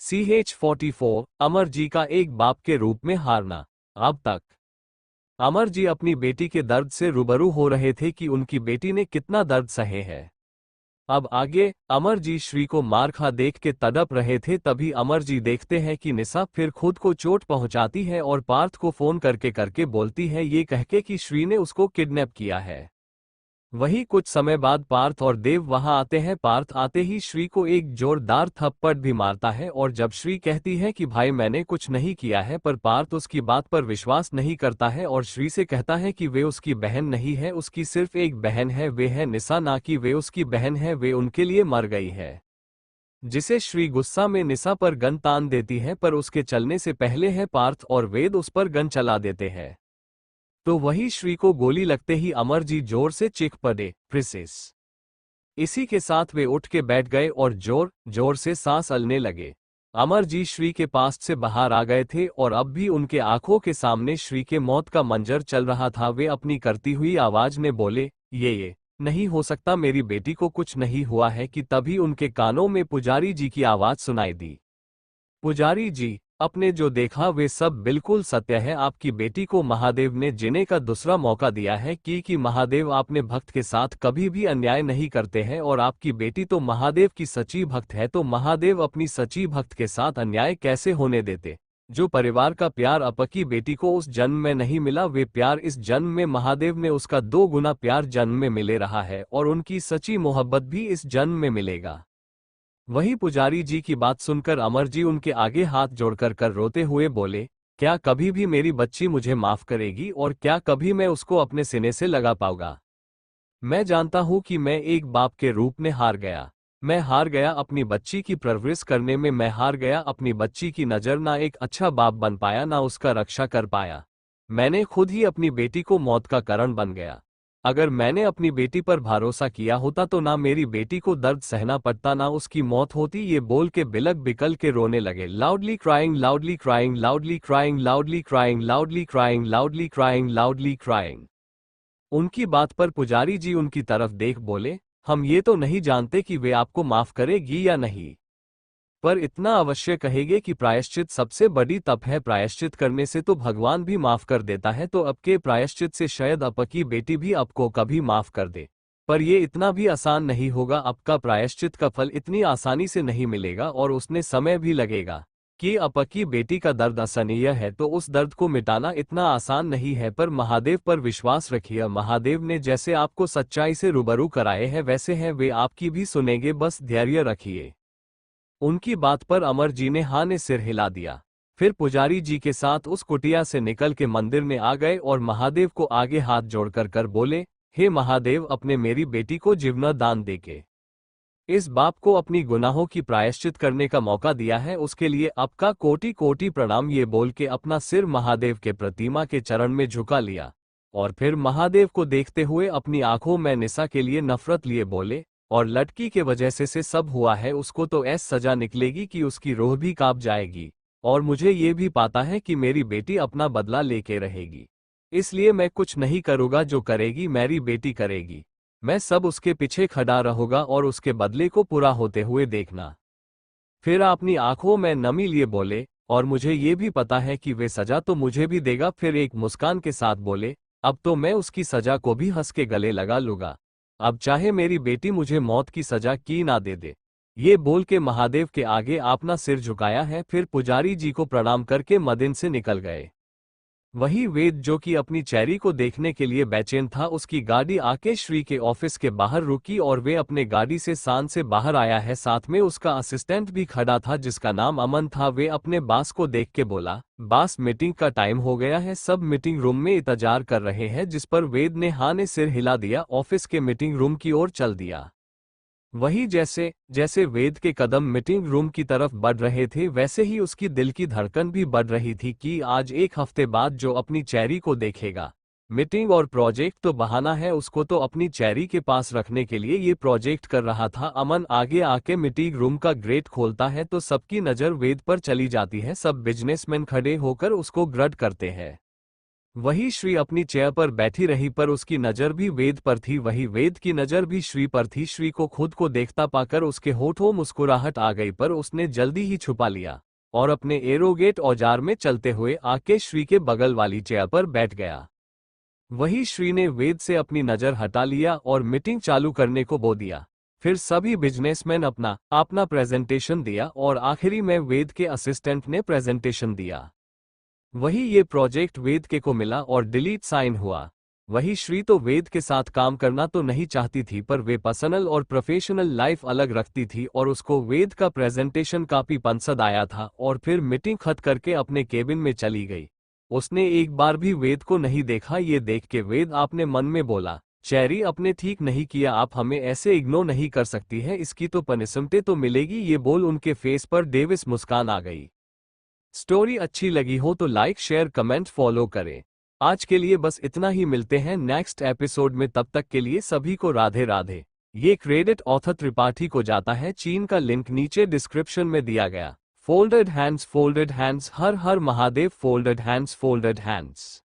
CH44 Amar ji का एक बाप के रूप में हारना। अब तक अमर जी अपनी बेटी के दर्द से रूबरू हो रहे थे कि उनकी बेटी ने कितना दर्द सहे है। अब आगे अमर जी श्री को मार खा देख के तड़प रहे थे, तभी अमर जी देखते हैं कि निशा फिर खुद को चोट पहुंचाती है और पार्थ को फोन करके बोलती है ये कहके कि श्री ने उसको किडनैप किया है। वही कुछ समय बाद पार्थ और देव वहां आते हैं। पार्थ आते ही श्री को एक जोरदार थप्पड़ भी मारता है और जब श्री कहती है कि भाई मैंने कुछ नहीं किया है, पर पार्थ उसकी बात पर विश्वास नहीं करता है और श्री से कहता है कि वे उसकी बहन नहीं है, उसकी सिर्फ एक बहन है, वे है निशा, ना कि वे उसकी बहन है, वे उनके लिए मर गई है। जिसे श्री गुस्सा में निशा पर गन तान देती है, पर उसके चलने से पहले है पार्थ और वेद उस पर गन चला देते हैं। तो वही श्री को गोली लगते ही अमर जी जोर से चीख पड़े, प्रिंसेस। इसी के साथ वे उठ के बैठ गए और जोर जोर से सांस अलने लगे। अमर जी श्री के पास से बाहर आ गए थे और अब भी उनके आंखों के सामने श्री के मौत का मंजर चल रहा था। वे अपनी करती हुई आवाज में बोले, ये नहीं हो सकता, मेरी बेटी को कुछ नहीं हुआ है। कि तभी उनके कानों में पुजारी जी की आवाज सुनाई दी। पुजारी जी, आपने जो देखा वे सब बिल्कुल सत्य है। आपकी बेटी को महादेव ने जीने का दूसरा मौका दिया है कि महादेव आपने भक्त के साथ कभी भी अन्याय नहीं करते हैं और आपकी बेटी तो महादेव की सच्ची भक्त है, तो महादेव अपनी सच्ची भक्त के साथ अन्याय कैसे होने देते। जो परिवार का प्यार आपकी बेटी को उस जन्म में नहीं मिला, वे प्यार इस जन्म में महादेव ने उसका 2 गुना प्यार जन्म में मिले रहा है और उनकी सच्ची मोहब्बत भी इस जन्म में मिलेगा। वही पुजारी जी की बात सुनकर अमर जी उनके आगे हाथ जोड़कर रोते हुए बोले, क्या कभी भी मेरी बच्ची मुझे माफ करेगी और क्या कभी मैं उसको अपने सीने से लगा पाऊंगा। मैं जानता हूं कि मैं एक बाप के रूप में हार गया। मैं हार गया अपनी बच्ची की परवरिश करने में, मैं हार गया अपनी बच्ची की नज़र, ना एक अच्छा बाप बन पाया, ना उसका रक्षा कर पाया। मैंने खुद ही अपनी बेटी को मौत का कारण बन गया। अगर मैंने अपनी बेटी पर भरोसा किया होता तो ना मेरी बेटी को दर्द सहना पड़ता, ना उसकी मौत होती। ये बोल के बिलक बिकल के रोने लगे। Loudly crying, loudly crying, loudly crying, loudly crying, loudly crying, loudly crying, loudly crying. उनकी बात पर पुजारी जी उनकी तरफ देख बोले, हम ये तो नहीं जानते कि वे आपको माफ करेगी या नहीं, पर इतना अवश्य कहेंगे कि प्रायश्चित सबसे बड़ी तप है। प्रायश्चित करने से तो भगवान भी माफ कर देता है, तो अब के प्रायश्चित से शायद आपकी बेटी भी आपको कभी माफ कर दे। पर यह इतना भी आसान नहीं होगा। आपका प्रायश्चित का फल इतनी आसानी से नहीं मिलेगा और उसने समय भी लगेगा। कि आपकी बेटी का दर्द असहनीय है तो उस दर्द को मिटाना इतना आसान नहीं है, पर महादेव पर विश्वास रखिए। महादेव ने जैसे आपको सच्चाई से रूबरू कराए हैं वैसे हैं वे आपकी भी सुनेंगे, बस धैर्य रखिए। उनकी बात पर अमर जी ने हाँ ने सिर हिला दिया। फिर पुजारी जी के साथ उस कुटिया से निकल के मंदिर में आ गए और महादेव को आगे हाथ जोड़कर बोले, हे महादेव, अपने मेरी बेटी को जीवन दान देके इस बाप को अपनी गुनाहों की प्रायश्चित करने का मौका दिया है, उसके लिए आपका कोटि कोटि प्रणाम। ये बोल के अपना सिर महादेव के प्रतिमा के चरण में झुका लिया और फिर महादेव को देखते हुए अपनी आंखों में निशा के लिए नफरत लिए बोले, और लड़की के वजह से सब हुआ है, उसको तो ऐसी सजा निकलेगी कि उसकी रूह भी कांप जाएगी। और मुझे ये भी पता है कि मेरी बेटी अपना बदला लेके रहेगी, इसलिए मैं कुछ नहीं करूँगा, जो करेगी मेरी बेटी करेगी। मैं सब उसके पीछे खड़ा रहूंगा और उसके बदले को पूरा होते हुए देखना। फिर अपनी आंखों में नमी लिए बोले, और मुझे ये भी पता है कि वे सजा तो मुझे भी देगा। फिर एक मुस्कान के साथ बोले, अब तो मैं उसकी सजा को भी हंस के गले लगा लूंगा, अब चाहे मेरी बेटी मुझे मौत की सजा की ना दे दे। ये बोल के महादेव के आगे अपना सिर झुकाया है, फिर पुजारी जी को प्रणाम करके मंदिर से निकल गए। वही वेद जो कि अपनी चेरी को देखने के लिए बेचैन था, उसकी गाड़ी आके श्री के ऑफिस के बाहर रुकी और वे अपने गाड़ी से शान से बाहर आया है। साथ में उसका असिस्टेंट भी खड़ा था जिसका नाम अमन था। वे अपने बास को देख के बोला, बास मिटिंग का टाइम हो गया है, सब मीटिंग रूम में इंतजार कर रहे हैं। जिस पर वेद ने हाँ ने सिर हिला दिया, ऑफिस के मीटिंग रूम की ओर चल दिया। वही जैसे जैसे वेद के कदम मीटिंग रूम की तरफ बढ़ रहे थे वैसे ही उसकी दिल की धड़कन भी बढ़ रही थी कि आज एक हफ्ते बाद जो अपनी चेरी को देखेगा। मीटिंग और प्रोजेक्ट तो बहाना है, उसको तो अपनी चेरी के पास रखने के लिए ये प्रोजेक्ट कर रहा था। अमन आगे आके मीटिंग रूम का गेट खोलता है तो सबकी नज़र वेद पर चली जाती है। सब बिजनेसमैन खड़े होकर उसको ग्रड करते हैं। वही श्री अपनी चेयर पर बैठी रही, पर उसकी नजर भी वेद पर थी, वही वेद की नजर भी श्री पर थी। श्री को खुद को देखता पाकर उसके होठों मुस्कुराहट आ गई, पर उसने जल्दी ही छुपा लिया और अपने एरोगेट औजार में चलते हुए आके श्री के बगल वाली चेयर पर बैठ गया। वही श्री ने वेद से अपनी नजर हटा लिया और मीटिंग चालू करने को बोल दिया। फिर सभी बिजनेसमैन अपना अपना प्रेजेंटेशन दिया और आखिरी में वेद के असिस्टेंट ने प्रेजेंटेशन दिया। वही ये प्रोजेक्ट वेद के को मिला और डिलीट साइन हुआ। वही श्री तो वेद के साथ काम करना तो नहीं चाहती थी, पर वे पर्सनल और प्रोफेशनल लाइफ अलग रखती थी और उसको वेद का प्रेजेंटेशन काफी पसंद आया था और फिर मीटिंग खत्म करके अपने केबिन में चली गई। उसने एक बार भी वेद को नहीं देखा। ये देख के वेद अपने मन में बोला, चेरी आपने ठीक नहीं किया, आप हमें ऐसे इग्नोर नहीं कर सकती है, इसकी तो पनिशमेंट तो मिलेगी। ये बोल उनके फेस पर डेविस मुस्कान आ गई। स्टोरी अच्छी लगी हो तो लाइक शेयर कमेंट फॉलो करें। आज के लिए बस इतना ही, मिलते हैं नेक्स्ट एपिसोड में, तब तक के लिए सभी को राधे राधे। ये क्रेडिट ऑथर त्रिपाठी को जाता है, चीन का लिंक नीचे डिस्क्रिप्शन में दिया गया। फोल्डेड हैंड्स, हर हर महादेव, फोल्डेड हैंड्स।